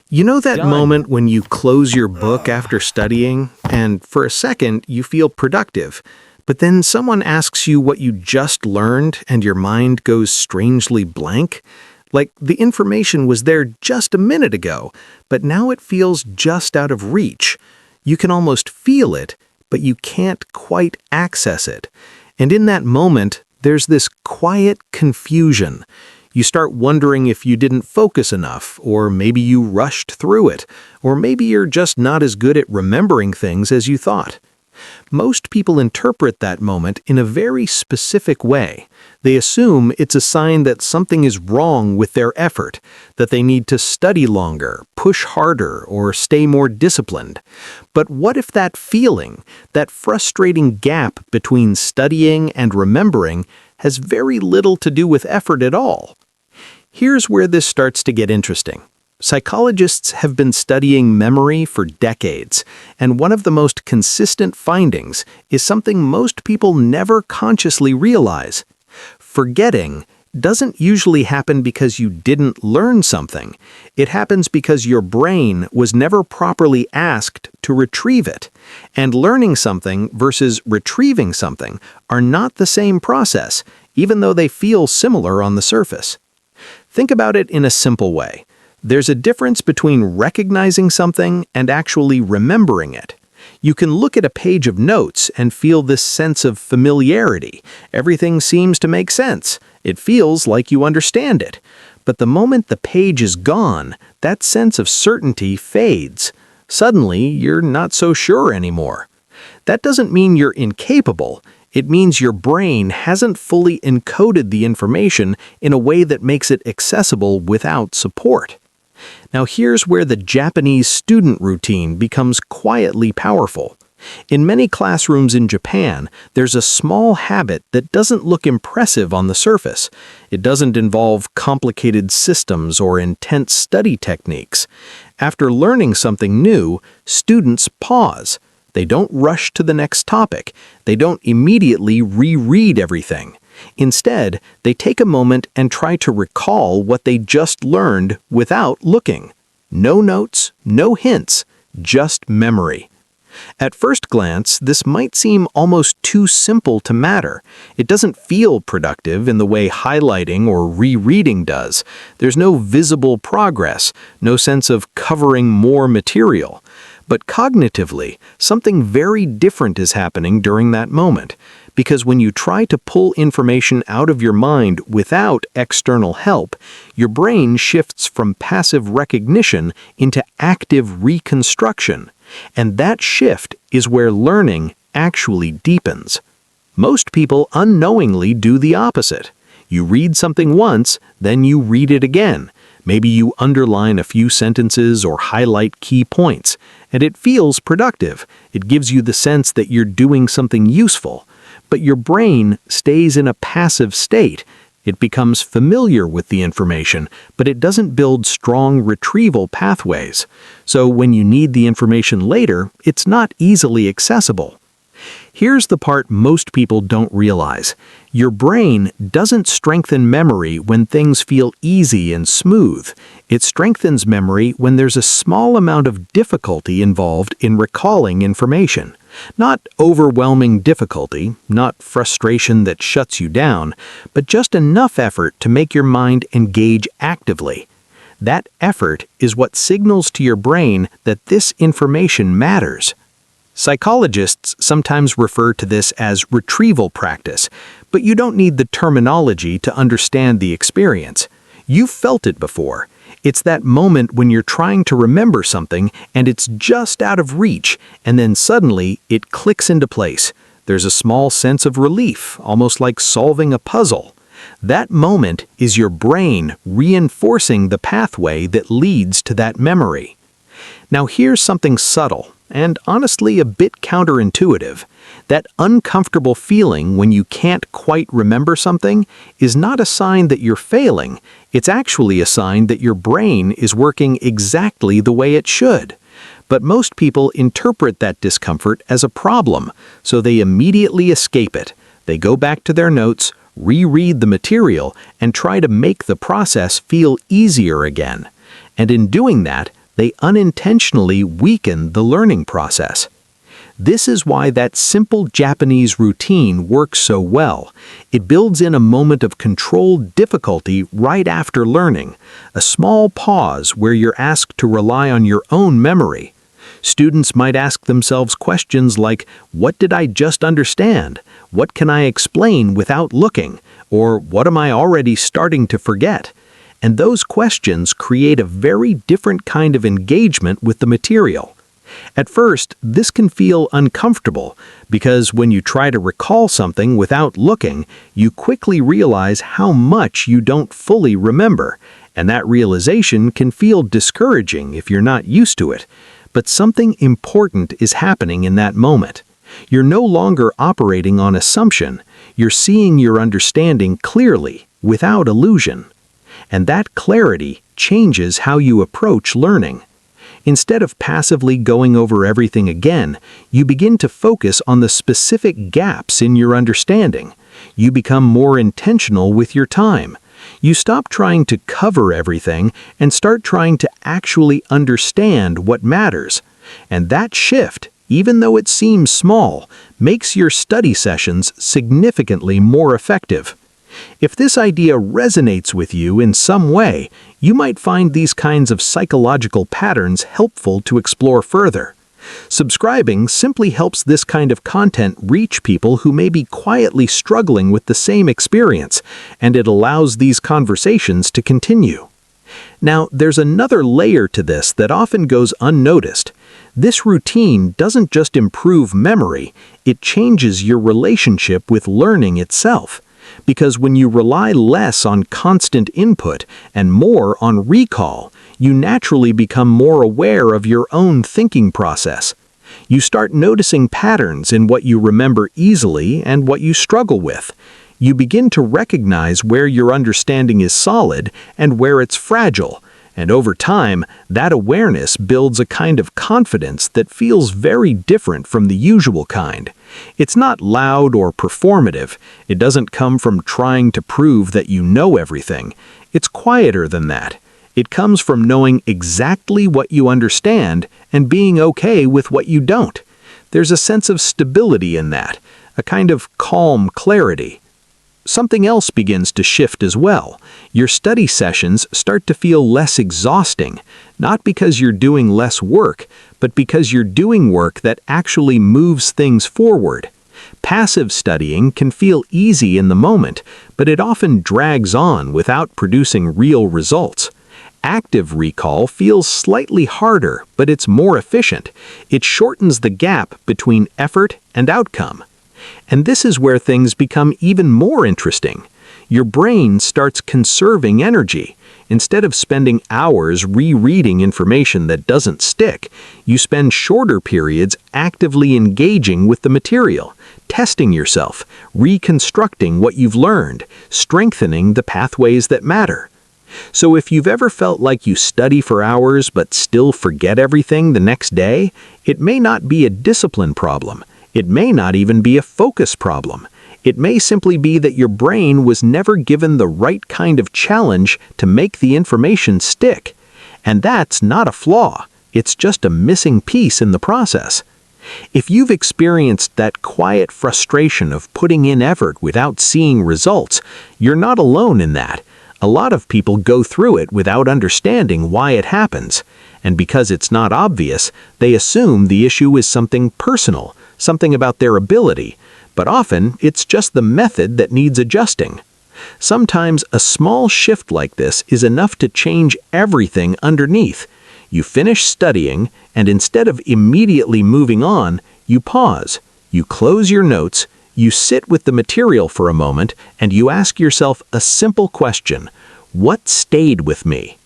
You know that Done. moment when you close your book after studying, and for a second you feel productive, but then someone asks you what you just learned and your mind goes strangely blank? Like the information was there just a minute ago, but now it feels just out of reach. You can almost feel it, but you can't quite access it. And in that moment, there's this quiet confusion. You start wondering if you didn't focus enough, or maybe you rushed through it, or maybe you're just not as good at remembering things as you thought. Most people interpret that moment in a very specific way. They assume it's a sign that something is wrong with their effort, that they need to study longer, push harder, or stay more disciplined. But what if that feeling, that frustrating gap between studying and remembering, has very little to do with effort at all? Here's where this starts to get interesting. Psychologists have been studying memory for decades, and one of the most consistent findings is something most people never consciously realize. Forgetting doesn't usually happen because you didn't learn something. It happens because your brain was never properly asked to retrieve it. And learning something versus retrieving something are not the same process, even though they feel similar on the surface. Think about it in a simple way. There's a difference between recognizing something and actually remembering it. You can look at a page of notes and feel this sense of familiarity. Everything seems to make sense. It feels like you understand it. But the moment the page is gone, that sense of certainty fades. Suddenly, you're not so sure anymore. That doesn't mean you're incapable. It means your brain hasn't fully encoded the information in a way that makes it accessible without support. Now here's where the Japanese student routine becomes quietly powerful. In many classrooms in Japan, there's a small habit that doesn't look impressive on the surface. It doesn't involve complicated systems or intense study techniques. After learning something new, students pause. They don't rush to the next topic. They don't immediately reread everything. Instead, they take a moment and try to recall what they just learned without looking. No notes, no hints, just memory. At first glance, this might seem almost too simple to matter. It doesn't feel productive in the way highlighting or rereading does. There's no visible progress, no sense of covering more material. But cognitively, something very different is happening during that moment. Because when you try to pull information out of your mind without external help, your brain shifts from passive recognition into active reconstruction. And that shift is where learning actually deepens. Most people unknowingly do the opposite. You read something once, then you read it again. Maybe you underline a few sentences or highlight key points, and it feels productive. It gives you the sense that you're doing something useful. But your brain stays in a passive state. It becomes familiar with the information, but it doesn't build strong retrieval pathways. So when you need the information later, it's not easily accessible. Here's the part most people don't realize. Your brain doesn't strengthen memory when things feel easy and smooth. It strengthens memory when there's a small amount of difficulty involved in recalling information. Not overwhelming difficulty, not frustration that shuts you down, but just enough effort to make your mind engage actively. That effort is what signals to your brain that this information matters. Psychologists sometimes refer to this as retrieval practice, but you don't need the terminology to understand the experience. You've felt it before. It's that moment when you're trying to remember something and it's just out of reach, and then suddenly it clicks into place. There's a small sense of relief, almost like solving a puzzle. That moment is your brain reinforcing the pathway that leads to that memory. Now here's something subtle, and honestly a bit counterintuitive. That uncomfortable feeling when you can't quite remember something is not a sign that you're failing. It's actually a sign that your brain is working exactly the way it should. But most people interpret that discomfort as a problem, so they immediately escape it. They go back to their notes, reread the material, and try to make the process feel easier again. And in doing that, they unintentionally weaken the learning process. This is why that simple Japanese routine works so well. It builds in a moment of controlled difficulty right after learning, a small pause where you're asked to rely on your own memory. Students might ask themselves questions like, "What did I just understand? What can I explain without looking? Or what am I already starting to forget?" And those questions create a very different kind of engagement with the material. At first, this can feel uncomfortable because when you try to recall something without looking, you quickly realize how much you don't fully remember, and that realization can feel discouraging if you're not used to it. But something important is happening in that moment. You're no longer operating on assumption. You're seeing your understanding clearly, without illusion. And that clarity changes how you approach learning. Instead of passively going over everything again, you begin to focus on the specific gaps in your understanding. You become more intentional with your time. You stop trying to cover everything and start trying to actually understand what matters. And that shift, even though it seems small, makes your study sessions significantly more effective. If this idea resonates with you in some way, you might find these kinds of psychological patterns helpful to explore further. Subscribing simply helps this kind of content reach people who may be quietly struggling with the same experience, and it allows these conversations to continue. Now, there's another layer to this that often goes unnoticed. This routine doesn't just improve memory, it changes your relationship with learning itself. Because when you rely less on constant input and more on recall, you naturally become more aware of your own thinking process. You start noticing patterns in what you remember easily and what you struggle with. You begin to recognize where your understanding is solid and where it's fragile. And over time, that awareness builds a kind of confidence that feels very different from the usual kind. It's not loud or performative. It doesn't come from trying to prove that you know everything. It's quieter than that. It comes from knowing exactly what you understand and being okay with what you don't. There's a sense of stability in that, a kind of calm clarity. Something else begins to shift as well. Your study sessions start to feel less exhausting, not because you're doing less work, but because you're doing work that actually moves things forward. Passive studying can feel easy in the moment, but it often drags on without producing real results. Active recall feels slightly harder, but it's more efficient. It shortens the gap between effort and outcome. And this is where things become even more interesting. Your brain starts conserving energy. Instead of spending hours rereading information that doesn't stick, you spend shorter periods actively engaging with the material, testing yourself, reconstructing what you've learned, strengthening the pathways that matter. So if you've ever felt like you study for hours but still forget everything the next day, it may not be a discipline problem. It may not even be a focus problem. It may simply be that your brain was never given the right kind of challenge to make the information stick. And that's not a flaw. It's just a missing piece in the process. If you've experienced that quiet frustration of putting in effort without seeing results, you're not alone in that. A lot of people go through it without understanding why it happens. And because it's not obvious, they assume the issue is something personal, something about their ability, but often it's just the method that needs adjusting. Sometimes a small shift like this is enough to change everything underneath. You finish studying, and instead of immediately moving on, you pause, you close your notes, you sit with the material for a moment, and you ask yourself a simple question: what stayed with me?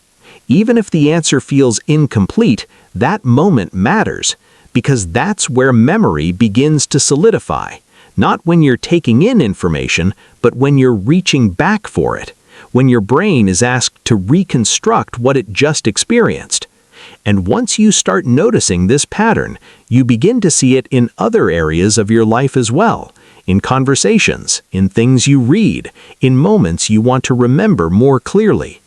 Even if the answer feels incomplete, that moment matters, because that's where memory begins to solidify. Not when you're taking in information, but when you're reaching back for it, when your brain is asked to reconstruct what it just experienced. And once you start noticing this pattern, you begin to see it in other areas of your life as well, in conversations, in things you read, in moments you want to remember more clearly.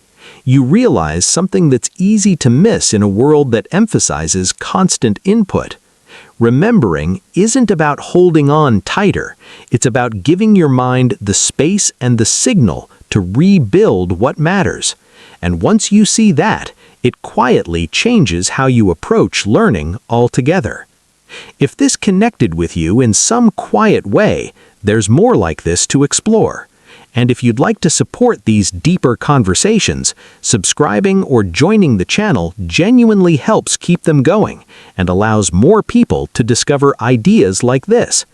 You realize something that's easy to miss in a world that emphasizes constant input. Remembering isn't about holding on tighter, it's about giving your mind the space and the signal to rebuild what matters. And once you see that, it quietly changes how you approach learning altogether. If this connected with you in some quiet way, there's more like this to explore. And if you'd like to support these deeper conversations, subscribing or joining the channel genuinely helps keep them going and allows more people to discover ideas like this.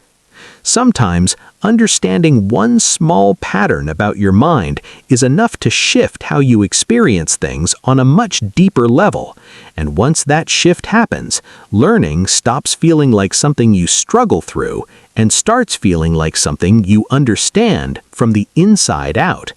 Sometimes, understanding one small pattern about your mind is enough to shift how you experience things on a much deeper level. And once that shift happens, learning stops feeling like something you struggle through and starts feeling like something you understand from the inside out.